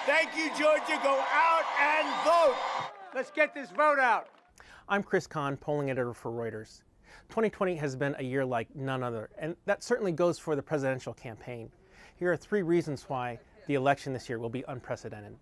Thank you, Georgia. Go out and vote. Let's get this vote out. I'm Chris Kahn, polling editor for Reuters. 2020 has been a year like none other, and that certainly goes for the presidential campaign. Here are 3 reasons why the election this year will be unprecedented.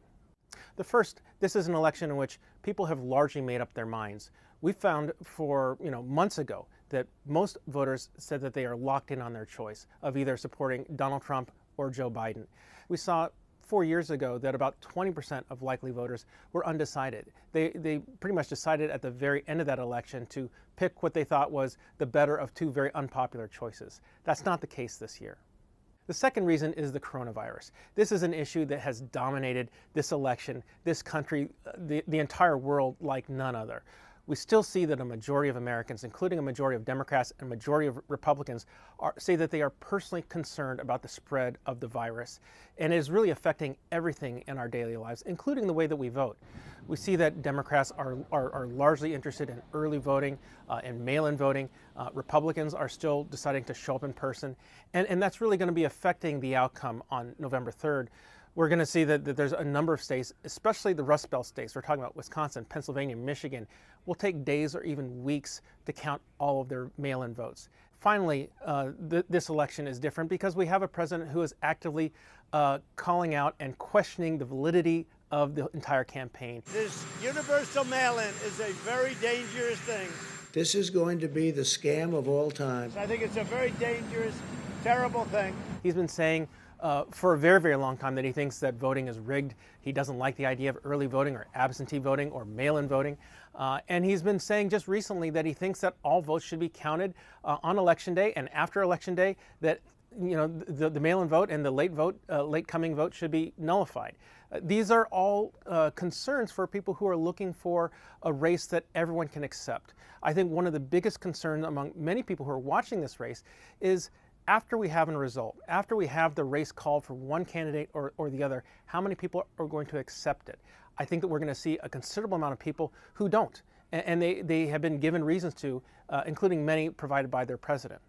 The first, this is an election in which people have largely made up their minds. We found for months ago that most voters said that they are locked in on their choice of either supporting Donald Trump or Joe Biden. We saw 4 years ago that about 20% of likely voters were undecided. They pretty much decided at the very end of that election to pick what they thought was the better of 2 very unpopular choices. That's not the case this year. The second reason is the coronavirus. This is an issue that has dominated this election, this country, the entire world like none other. We still see that a majority of Americans, including a majority of Democrats and a majority of Republicans, say that they are personally concerned about the spread of the virus. And it is really affecting everything in our daily lives, including the way that we vote. We see that Democrats are largely interested in early voting and mail-in voting. Republicans are still deciding to show up in person. And that's really going to be affecting the outcome on November 3rd. We're going to see that there's a number of states, especially the Rust Belt states, we're talking about Wisconsin, Pennsylvania, Michigan, will take days or even weeks to count all of their mail-in votes. Finally, this election is different because we have a president who is actively calling out and questioning the validity of the entire campaign. This universal mail-in is a very dangerous thing. This is going to be the scam of all time. I think it's a very dangerous, terrible thing. He's been saying for a very, very long time that he thinks that voting is rigged. He doesn't like the idea of early voting or absentee voting or mail-in voting. And he's been saying just recently that he thinks that all votes should be counted on Election Day and after Election Day, that the mail-in vote and the late coming vote should be nullified. These are all concerns for people who are looking for a race that everyone can accept. I think one of the biggest concerns among many people who are watching this race is, after we have a result, after we have the race called for one candidate or the other, how many people are going to accept it? I think that we're going to see a considerable amount of people who don't, and they have been given reasons to, including many provided by their president.